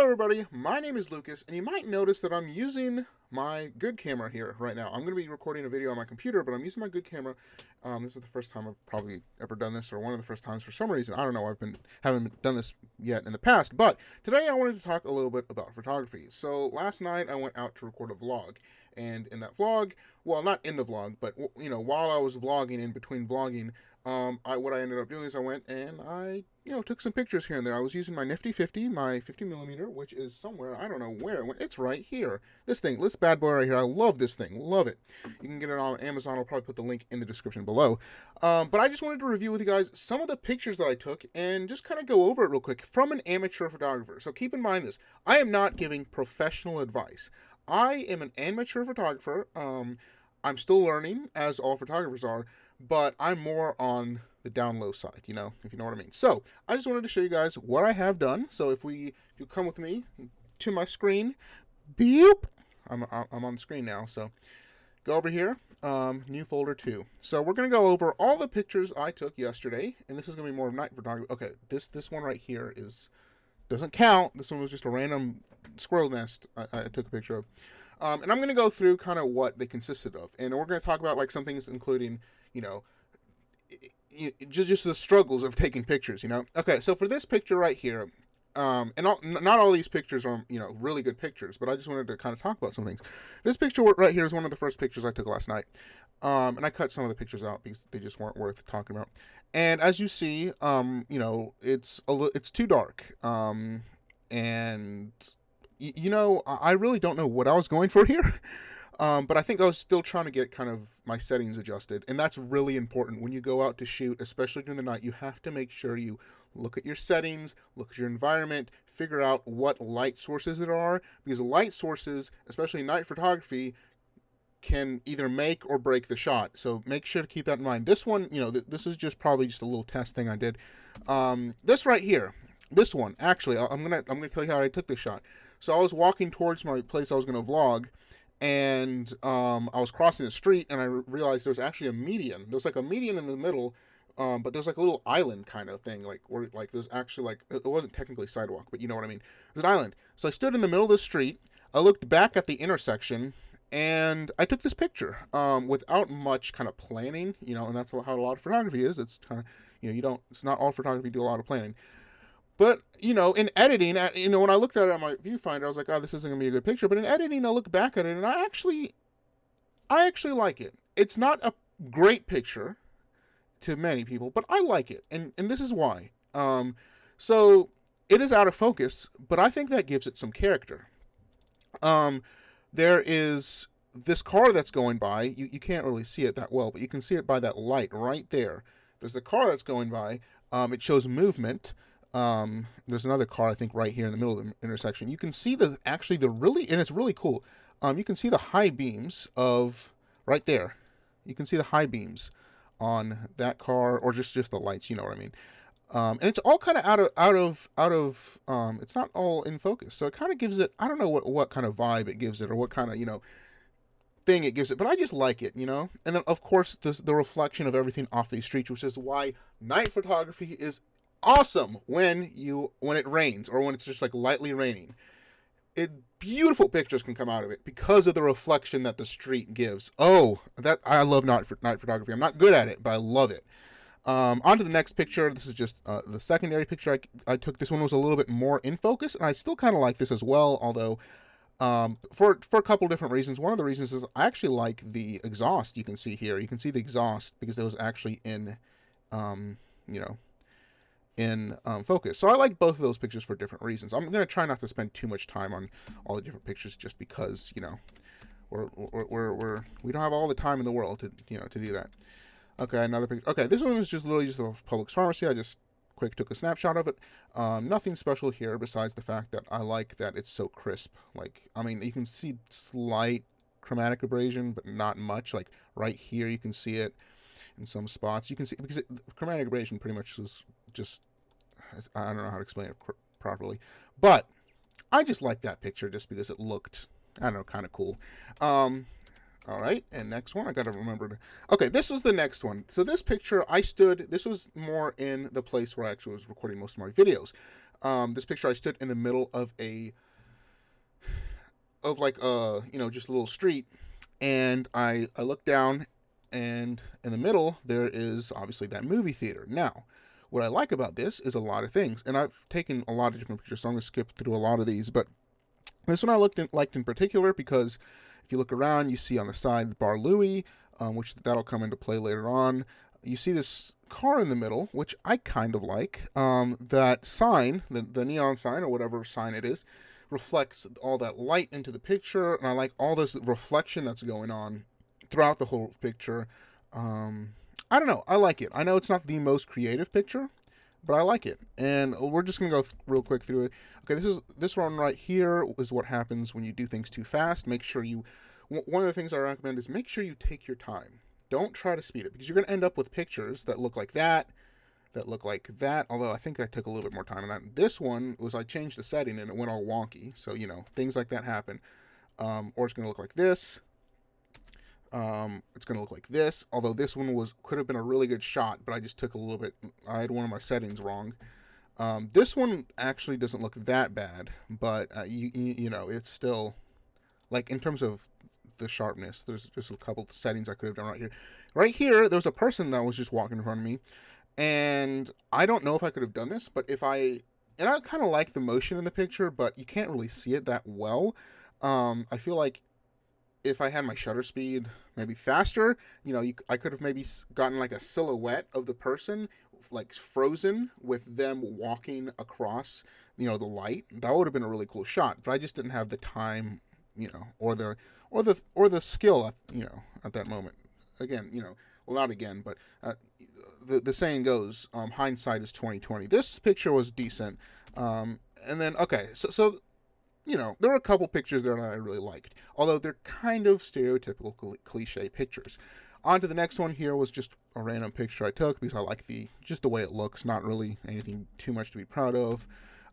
everybody, my name is Lucas, and you might notice that I'm using my good camera here right now. I'm going to be recording a video on my computer, but I'm using my good camera. This is the first time I've probably ever done this, or one of the first times for some reason. I don't know, haven't done this yet in the past, but today I wanted to talk a little bit about photography. So last night I went out to record a vlog, and in that vlog, well, not in the vlog, but while I was vlogging, in between vlogging, what I ended up doing is I went and I took some pictures here and there. I was using my nifty 50, my 50mm, which is somewhere, I don't know where. It's right here. This bad boy right here. I love this thing. Love it. You can get it on Amazon. I'll probably put the link in the description below. But I just wanted to review with you guys some of the pictures that I took and just kind of go over it real quick from an amateur photographer. So keep in mind this. I am not giving professional advice. I am an amateur photographer. I'm still learning, as all photographers are, but I'm more on the down low side, if you know what I mean. So I just wanted to show you guys what I have done. So if you come with me to my screen, beep, I'm on the screen now. So go over here, new folder 2. So we're gonna go over all the pictures I took yesterday, and this is gonna be more of night photography. Okay, this one right here doesn't count. This one was just a random squirrel nest I took a picture of. And I'm going to go through kind of what they consisted of. And we're going to talk about like some things including, just the struggles of taking pictures, Okay, so for this picture right here, not all these pictures are, really good pictures, but I just wanted to kind of talk about some things. This picture right here is one of the first pictures I took last night. And I cut some of the pictures out because they just weren't worth talking about. And as you see, it's too dark. And I really don't know what I was going for here, but I think I was still trying to get kind of my settings adjusted, and that's really important when you go out to shoot, especially during the night. You have to make sure you look at your settings, look at your environment, figure out what light sources there are, because light sources, especially night photography, can either make or break the shot. So make sure to keep that in mind. This one, this is probably just a little test thing I did. This right here. This one, actually, I'm gonna tell you how I took this shot. So I was walking towards my place I was gonna vlog, and I was crossing the street, and I realized there was actually a median. There's like a median in the middle, but there's like a little island kind of thing, where there's actually it wasn't technically sidewalk, but you know what I mean. There's an island. So I stood in the middle of the street. I looked back at the intersection, and I took this picture without much kind of planning, and that's how a lot of photography is. It's kind of it's not all photography do a lot of planning. But, in editing, when I looked at it on my viewfinder, I was like, oh, this isn't going to be a good picture. But in editing, I look back at it, and I actually like it. It's not a great picture to many people, but I like it. And this is why. So it is out of focus, but I think that gives it some character. There is this car that's going by. You can't really see it that well, but you can see it by that light right there. There's the car that's going by. It shows movement. There's another car, I think, right here in the middle of the intersection. You can see and it's really cool. You can see the high beams of right there. You can see the high beams on that car, or just the lights. You know what I mean? And it's all kind of out of. It's not all in focus, so it kind of gives it. I don't know what kind of vibe it gives it, or what kind of thing it gives it, but I just like it, And then of course the reflection of everything off these streets, which is why night photography is awesome when it rains, or when it's just like lightly raining. Beautiful pictures can come out of it because of the reflection that the street gives. I love night photography. I'm not good at it, but I love it. On to the next picture. This is just the secondary picture I took. This one was a little bit more in focus, and I still kind of like this as well, although for a couple different reasons. One of the reasons is I actually like the exhaust. You can see here. You can see the exhaust because it was actually in focus. So I like both of those pictures for different reasons. I'm going to try not to spend too much time on all the different pictures, just because, we don't have all the time in the world to do that. Okay, another picture. Okay, this one is just literally just a Publix pharmacy. I just quick took a snapshot of it. Nothing special here besides the fact that I like that it's so crisp. You can see slight chromatic abrasion, but not much. Like right here, you can see it in some spots. You can see, because chromatic abrasion pretty much is just, I don't know how to explain it properly, but I just like that picture just because it looked, I don't know, kind of cool. All right, and next one, I gotta remember to, okay, this was the next one. So this picture, this was more in the place where I actually was recording most of my videos. This picture, I stood in the middle of just a little street, and I looked down, and in the middle there is obviously that movie theater. Now, what I like about this is a lot of things, and I've taken a lot of different pictures, so I'm gonna skip through a lot of these, but this one I liked in particular because if you look around, you see on the side the Bar Louie, which that'll come into play later on. You see this car in the middle, which I kind of like. That sign, the neon sign or whatever sign it is, reflects all that light into the picture, and I like all this reflection that's going on throughout the whole picture. I don't know. I like it. I know it's not the most creative picture, but I like it. And we're just going to go real quick through it. Okay, this one right here is what happens when you do things too fast. Make sure one of the things I recommend is make sure you take your time. Don't try to speed it, because you're going to end up with pictures that look like that look like that, although I think I took a little bit more time on that. This one was, I changed the setting and it went all wonky, so, things like that happen. Or it's going to look like this. It's going to look like this, although this one could have been a really good shot, but I just took a little bit, I had one of my settings wrong. This one actually doesn't look that bad, but, it's still, like, in terms of the sharpness, there's just a couple of settings I could have done right here. Right here, there was a person that was just walking in front of me, and I don't know if I could have done this, but I kind of like the motion in the picture, but you can't really see it that well. I feel like if I had my shutter speed maybe faster, I could have maybe gotten like a silhouette of the person, like frozen with them walking across, the light. That would have been a really cool shot, but I just didn't have the time, or the skill at that moment. Again, well, not again, but the saying goes, hindsight is 20/20. This picture was decent, and then okay, so there were a couple pictures there that I really liked, although they're kind of stereotypical cliche pictures. On to the next one. Here was just a random picture I took because I like just the way it looks, not really anything too much to be proud of.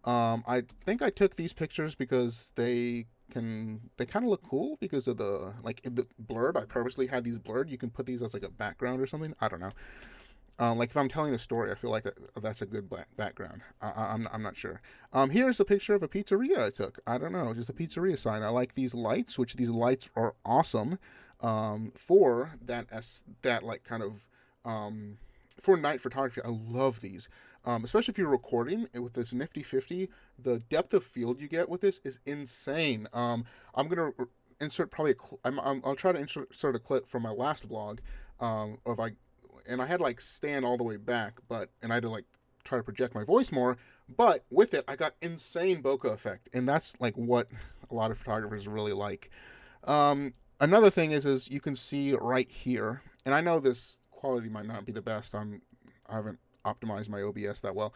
I think I took these pictures because they kind of look cool because of the blurred. I purposely had these blurred. You can put these as like a background or something. I don't know. Like if I'm telling a story, I feel like that's a good background. I'm not sure. Here's a picture of a pizzeria I took. I don't know, just a pizzeria sign. I like these lights, which these lights are awesome for that like kind of for night photography. I love these. Especially if you're recording with this nifty 50, the depth of field you get with this is insane. I'm gonna insert probably I'll try to insert a clip from my last vlog, and I had like stand all the way back, and I had to like try to project my voice more, but with it I got insane bokeh effect, and that's like what a lot of photographers really like. Another thing is you can see right here, and I know this quality might not be the best. I haven't optimized my OBS that well.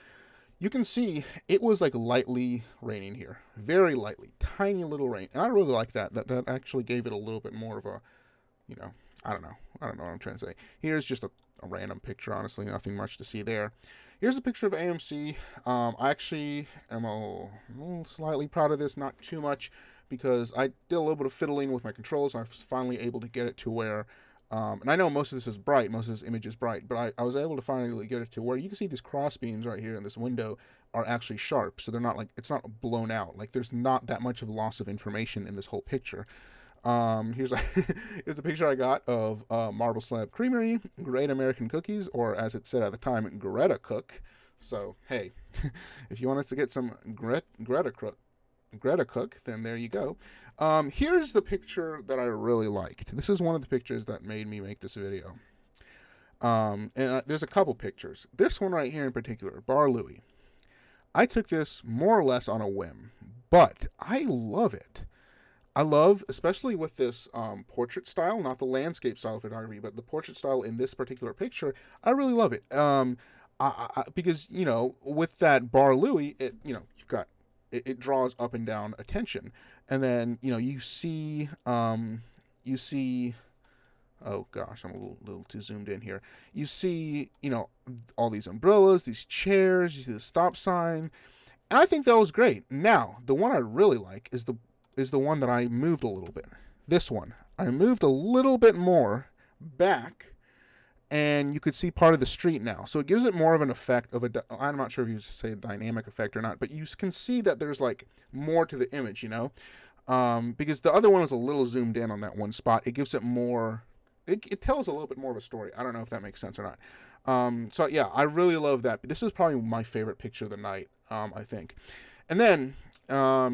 You can see it was like lightly raining here, very lightly, tiny little rain, and I really like that. That actually gave it a little bit more of a, I don't know what I'm trying to say. Here's just a random picture, honestly, nothing much to see there. Here's a picture of AMC. I actually am a little slightly proud of this, not too much, because I did a little bit of fiddling with my controls, and I was finally able to get it to where, and I know most of this is bright, most of this image is bright, but I was able to finally get it to where you can see these cross beams right here in this window are actually sharp, so they're not like, it's not blown out, like there's not that much of loss of information in this whole picture. Here's a picture I got of Marble Slab Creamery, Great American Cookies, or as it said at the time, Greta Cook. So, hey, if you want us to get some Greta Cook, then there you go. Here's the picture that I really liked. This is one of the pictures that made me make this video. And there's a couple pictures. This one right here in particular, Bar Louie. I took this more or less on a whim, but I love it. I love, especially with this portrait style, not the landscape style photography, but the portrait style in this particular picture, I really love it. Because, with that Bar Louie, you've got, it draws up and down attention. And then, you see, oh gosh, I'm a little too zoomed in here. You see, all these umbrellas, these chairs, you see the stop sign. And I think that was great. Now, the one I really like is the one that I moved a little bit. This one. I moved a little bit more back, and you could see part of the street now. So it gives it more of an effect of I'm not sure if you say a dynamic effect or not, but you can see that there's like more to the image, you know, because the other one was a little zoomed in on that one spot. It gives it more. It tells a little bit more of a story. I don't know if that makes sense or not. So yeah, I really love that. This is probably my favorite picture of the night, I think. And then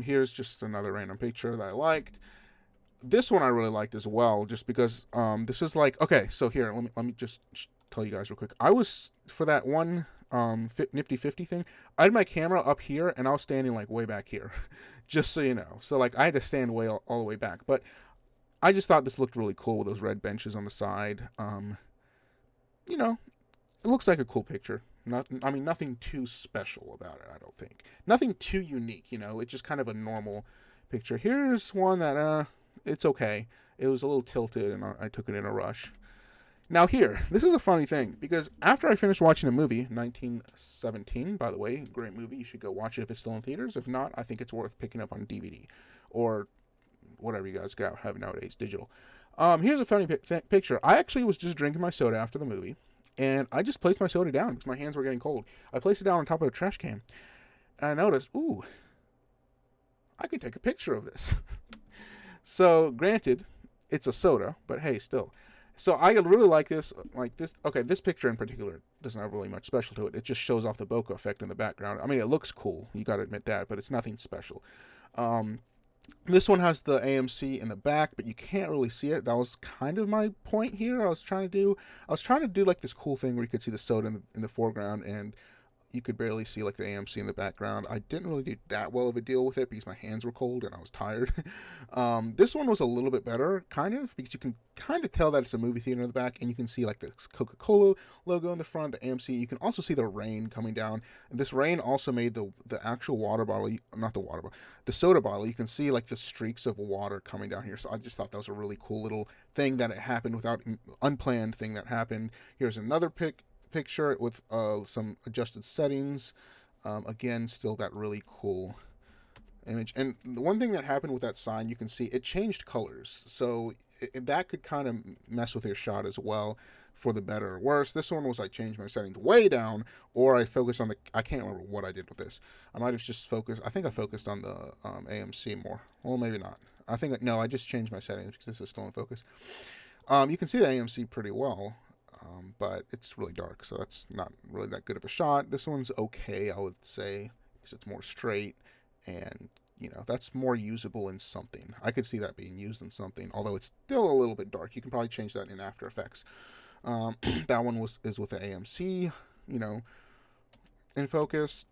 here's just another random picture that I liked. This one I really liked as well, just because this is like, okay, so here, let me just tell you guys real quick. I was, for that one Nifty 50 thing, I had my camera up here and I was standing like way back here, just so you know. So like I had to stand way all the way back, but I just thought this looked really cool with those red benches on the side. You know, it looks like a cool picture. Nothing too special about it, I don't think. Nothing too unique, you know. It's just kind of a normal picture. Here's one that, it's okay. It was a little tilted, and I took it in a rush. Now here, this is a funny thing, because after I finished watching a movie, 1917, by the way, great movie. You should go watch it if it's still in theaters. If not, I think it's worth picking up on DVD, or whatever you guys have nowadays, digital. Here's a funny picture. I actually was just drinking my soda after the movie, and I just placed my soda down because my hands were getting cold. I placed it down on top of a trash can, and I noticed, ooh, I could take a picture of this. So, granted, it's a soda, but hey, still. So I really like this. Okay, this picture in particular doesn't have really much special to it. It just shows off the bokeh effect in the background. I mean, it looks cool. You got to admit that, but it's nothing special. This one has the AMC in the back, but you can't really see it. That was kind of my point here. I was trying to do like this cool thing where you could see the soda in the foreground, and you could barely see like the AMC in the background. I didn't really do that well of a deal with it because my hands were cold and I was tired. This one was a little bit better, kind of, because you can kind of tell that it's a movie theater in the back, and you can see like the Coca-Cola logo in the front, the AMC. You can also see the rain coming down. And this rain also made the actual water bottle, not the water bottle, the soda bottle. You can see like the streaks of water coming down here. So I just thought that was a really cool little thing that it happened without unplanned thing that happened. Here's another picture with some adjusted settings. Again, still that really cool image. And the one thing that happened with that sign, you can see it changed colors, so that could kind of mess with your shot as well, for the better or worse. This one was I changed my settings way down, or I focused on the, I can't remember what I did with this. I might have just focused, I think I focused on the AMC more. Well, maybe not. No, I just changed my settings because this is still in focus. You can see the AMC pretty well. But it's really dark, so that's not really that good of a shot. This one's okay, I would say, because it's more straight, and, you know, that's more usable in something. I could see that being used in something, although it's still a little bit dark. You can probably change that in After Effects. That one is with the AMC, you know, in focus.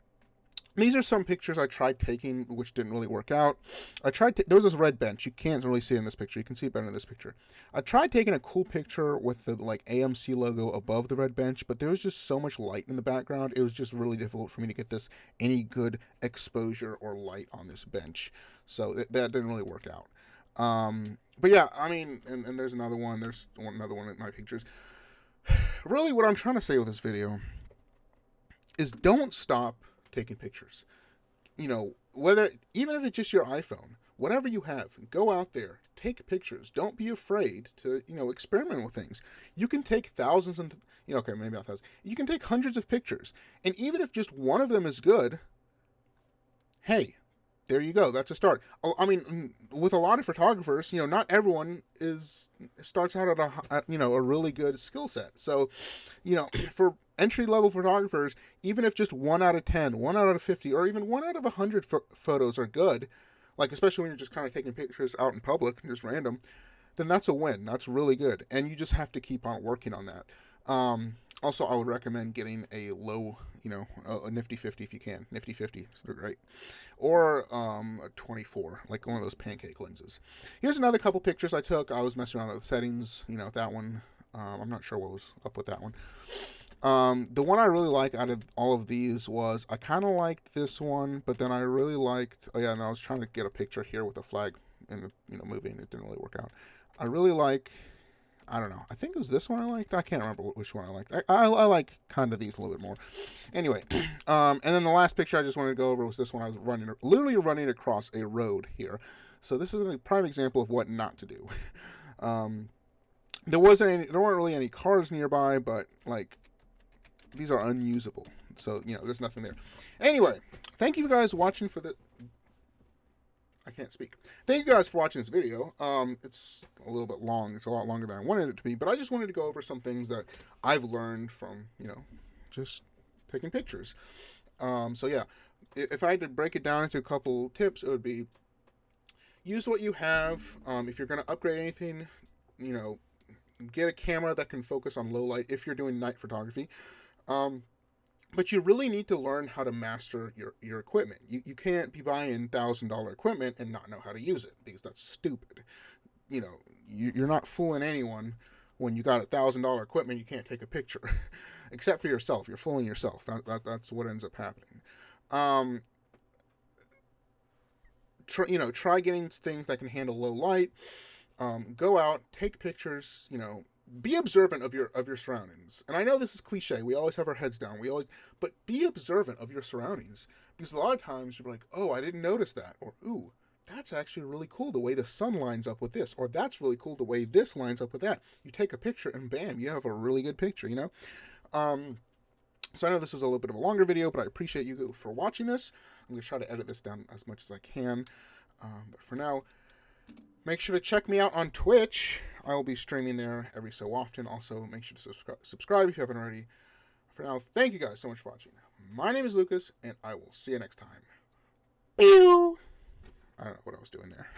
These are some pictures I tried taking, which didn't really work out. There was this red bench. You can't really see it in this picture. You can see it better in this picture. I tried taking a cool picture with the like AMC logo above the red bench, but there was just so much light in the background. It was just really difficult for me to get any good exposure or light on this bench. So that didn't really work out. But yeah, I mean, and there's another one. There's another one in my pictures. Really, what I'm trying to say with this video is don't stop taking pictures. You know, even if it's just your iPhone, whatever you have, go out there, take pictures. Don't be afraid to, you know, experiment with things. You can take thousands and, you know, okay, maybe not thousands. You can take hundreds of pictures. And even if just one of them is good, hey, there you go. That's a start. I mean, with a lot of photographers, you know, not everyone starts out at a really good skill set. So, you know, for entry-level photographers, even if just 1 out of 10, 1 out of 50, or even 1 out of 100 photos are good, like especially when you're just kind of taking pictures out in public and just random, then that's a win. That's really good. And you just have to keep on working on that. Also, I would recommend getting a low, you know, a Nifty 50 if you can. Nifty 50, they're great. Or a 24, like one of those pancake lenses. Here's another couple pictures I took. I was messing around with the settings, you know, that one. I'm not sure what was up with that one. The one I really like out of all of these was, I kind of liked this one, but then I really liked, oh yeah, and I was trying to get a picture here with a flag in the, you know, movie, and it didn't really work out. I really like, I don't know, I think it was this one I liked. I can't remember which one I liked. I like kind of these a little bit more. Anyway, and then the last picture I just wanted to go over was this one. I was literally running across a road here. So this is a prime example of what not to do. there weren't really any cars nearby, but like these are unusable. So, there's nothing there. Anyway, thank you guys for watching for the... I can't speak. Thank you guys for watching this video. It's a little bit long. It's a lot longer than I wanted it to be, but I just wanted to go over some things that I've learned from, just taking pictures. So yeah, if I had to break it down into a couple tips, it would be use what you have. If you're going to upgrade anything, get a camera that can focus on low light if you're doing night photography. But you really need to learn how to master your equipment. You can't be buying $1,000 equipment and not know how to use it, because that's stupid. You're not fooling anyone when you got $1,000 equipment. You can't take a picture, except for yourself. You're fooling yourself. That's what ends up happening. Try getting things that can handle low light. Go out, take pictures. Be observant of your surroundings. And I know this is cliche. We always have our heads down. But be observant of your surroundings, because a lot of times you're like, oh, I didn't notice that, or ooh, that's actually really cool the way the sun lines up with this, or that's really cool the way this lines up with that. You take a picture and bam, you have a really good picture. So I know this was a little bit of a longer video, but I appreciate you for watching this. I'm gonna try to edit this down as much as I can. But for now, make sure to check me out on Twitch. I will be streaming there every so often. Also, make sure to subscribe if you haven't already. For now, thank you guys so much for watching. My name is Lucas, and I will see you next time. I don't know what I was doing there.